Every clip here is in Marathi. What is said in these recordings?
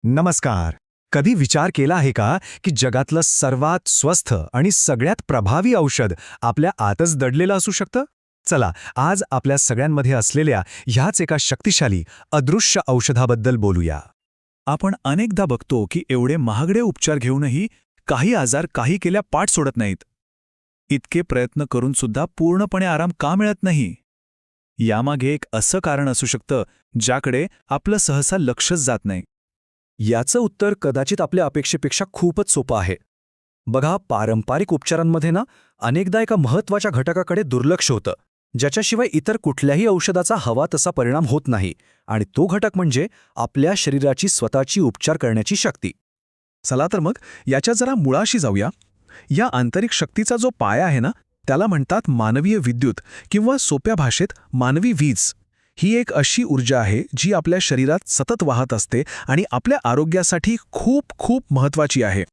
नमस्कार. कधी विचार केला आहे का की जगातलं सर्वात स्वस्थ आणि सगळ्यात प्रभावी औषध आपल्या आतच दडलेलं असू शकतं? चला, आज आपल्या सगळ्यांमध्ये असलेल्या ह्याच एका शक्तिशाली अदृश्य औषधाबद्दल बोलूया. आपण अनेकदा बघतो की एवढे महागडे उपचार घेऊनही काही आजार काही केल्या पाठ सोडत नाहीत. इतके प्रयत्न करून सुद्धा पूर्णपणे आराम का मिळत नाही? यामागे एक असं कारण असू शकतं ज्याकडे आपलं सहसा लक्षच जात नाही. याचं उत्तर कदाचित आपल्या अपेक्षेपेक्षा खूपच सोपं आहे. बघा, पारंपरिक उपचारांमध्ये अनेकदा एका महत्त्वाच्या घटकाकडे दुर्लक्ष होतं, ज्याच्याशिवाय इतर कुठल्याही औषधाचा हवा तसा परिणाम होत नाही, आणि तो घटक म्हणजे आपल्या शरीराची स्वतःची उपचार करण्याची शक्ती. चला तर मग याच्या जरा मुळाशी जाऊया. या आंतरिक शक्तीचा जो पाया आहे त्याला म्हणतात मानवीय विद्युत किंवा सोप्या भाषेत मानवी वीज. ही एक अशी ऊर्जा आहे जी आपल्या शरीरात सतत वाहत असते आणि आपल्या आरोग्यासाठी खूप खूप महत्त्वाची आहे.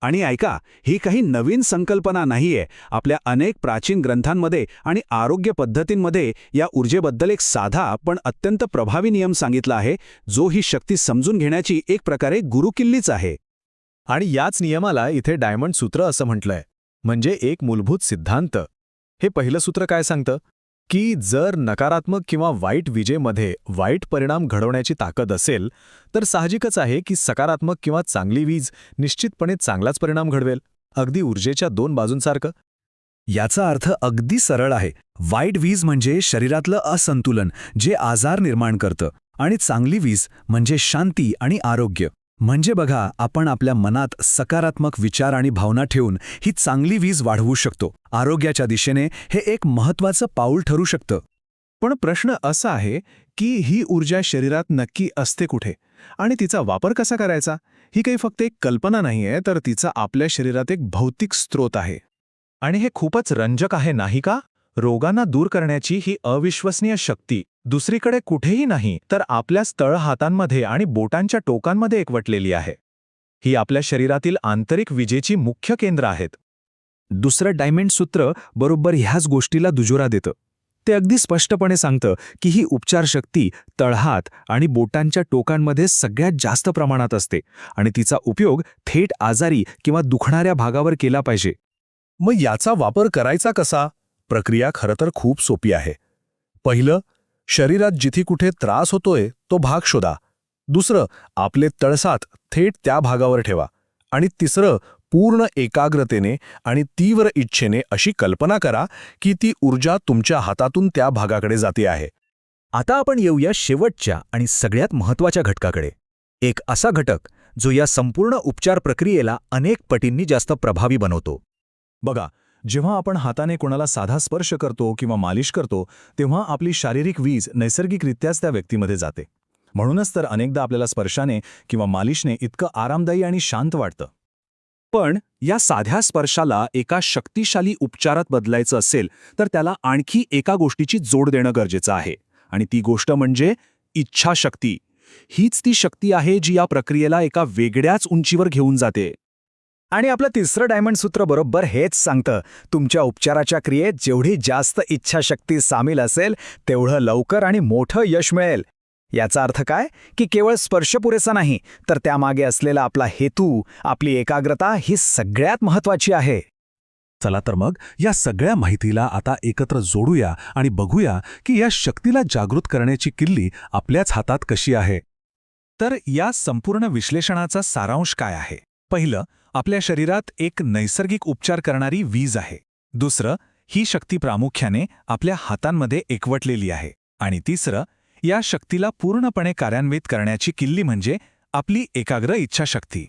आणि ऐका, ही काही नवीन संकल्पना नाहीये. आपल्या अनेक प्राचीन ग्रंथांमध्ये आणि आरोग्य पद्धतींमध्ये या ऊर्जेबद्दल एक साधा पण अत्यंत प्रभावी नियम सांगितला आहे, जो ही शक्ती समजून घेण्याची एक प्रकारे गुरुकिल्लीच आहे. आणि याच नियमाला इथे डायमंड सूत्र असं म्हटलंय, म्हणजे एक मूलभूत सिद्धांत. हे पहिलं सूत्र काय सांगतं की जर नकारात्मक किंवा वाईट विजेमध्ये वाईट परिणाम घडवण्याची ताकद असेल, तर साहजिकच आहे की सकारात्मक किंवा चांगली वीज निश्चितपणे चांगलाच परिणाम घडवेल, अगदी ऊर्जेच्या दोन बाजूंसारखं. याचा अर्थ अगदी सरळ आहे. वाईट वीज म्हणजे शरीरातलं असंतुलन जे आजार निर्माण करतं, आणि चांगली वीज म्हणजे शांती आणि आरोग्य. म्हणजे बघा, आपण आपल्या मनात सकारात्मक विचार आणि भावना ठेवून ही चांगली वीज वाढवू शकतो. आरोग्याच्या दिशेने हे एक महत्त्वाचं पाऊल ठरू शकतं. पण प्रश्न असा आहे की ही ऊर्जा शरीरात नक्की असते कुठे आणि तिचा वापर कसा करायचा? ही काही फक्त एक कल्पना नाहीये, तर तिचा आपल्या शरीरात एक भौतिक स्रोत आहे. आणि हे खूपच रंजक आहे, नाही का? रोगांना दूर करण्याची ही अविश्वसनीय शक्ती दुसरीकडे कुठेही नाही, तर आपल्या तळहातांमध्ये आणि बोटांच्या टोकांमध्ये एकवटलेली आहे. ही आपल्या शरीरातील आंतरिक विजेची मुख्य केंद्र आहेत. दुसरं डायमंड सूत्र बरोबर ह्याच गोष्टीला दुजोरा देतं. ते अगदी स्पष्टपणे सांगतं की ही उपचार शक्ती तळहात आणि बोटांच्या टोकांमध्ये सगळ्यात जास्त प्रमाणात असते, आणि तिचा उपयोग थेट आजारी किंवा दुखणाऱ्या भागावर केला पाहिजे. मग याचा वापर करायचा कसा? प्रक्रिया खरं तर खूप सोपी आहे. पहिलं, शरीरात जिथे कुठे त्रास होतोय तो भाग शोधा. दुसरं, आपले तळसात थेट त्या भागावर ठेवा. आणि तिसरं, पूर्ण एकाग्रतेने आणि तीव्र इच्छेने अशी कल्पना करा की ती ऊर्जा तुमच्या हातातून त्या भागाकडे जाते आहे. आता आपण येऊया शेवटच्या आणि सगळ्यात महत्त्वाच्या घटकाकडे. एक असा घटक जो या संपूर्ण उपचार प्रक्रियेला अनेक पटींनी जास्त प्रभावी बनवतो. बघा, जेव्हा आपण हाताने कोणाला साधा स्पर्श करतो किंवा मालिश करतो, तेव्हा आपली शारीरिक वीज नैसर्गिकरित्याच त्या व्यक्तीमध्ये जाते. म्हणूनच तर अनेकदा आपल्याला स्पर्शाने किंवा मालिशने इतकं आरामदायी आणि शांत वाटतं. पण या साध्या स्पर्शाला एका शक्तिशाली उपचारात बदलायचं असेल तर त्याला आणखी एका गोष्टीची जोड देणं गरजेचं आहे, आणि ती गोष्ट म्हणजे इच्छाशक्ती. हीच ती शक्ती आहे जी या प्रक्रियेला एका वेगळ्याच उंचीवर घेऊन जाते. आणि आपलं तिसरं डायमंड सूत्र बरोबर हेच सांगतं, तुमच्या उपचाराच्या क्रियेत जेवढी जास्त इच्छाशक्ती सामील असेल, तेवढं लवकर आणि मोठं यश मिळेल. याचा अर्थ काय की केवळ स्पर्श पुरेसा नाही, तर त्यामागे असलेला आपला हेतू, आपली एकाग्रता ही सगळ्यात महत्त्वाची आहे. चला तर मग या सगळ्या माहितीला आता एकत्र जोडूया आणि बघूया की या शक्तीला जागृत करण्याची किल्ली आपल्याच हातात कशी आहे. तर या संपूर्ण विश्लेषणाचा सारांश काय आहे? पहिलं, आपल्या शरीरात एक नैसर्गिक उपचार करणारी वीज आहे. दुसरं, ही शक्ती प्रामुख्याने आपल्या हातांमध्ये एकवटलेली आहे. आणि तिसरं, या शक्तीला पूर्णपणे कार्यान्वित करण्याची किल्ली म्हणजे आपली एकाग्र इच्छाशक्ती.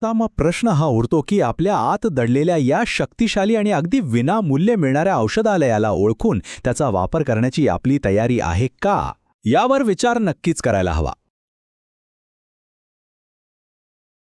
तर मग प्रश्न हा उरतो की आपल्या आत दडलेल्या या शक्तिशाली आणि अगदी विनामूल्य मिळणाऱ्या औषधालयाला ओळखून त्याचा वापर करण्याची आपली तयारी आहे का? यावर विचार नक्कीच करायला हवा.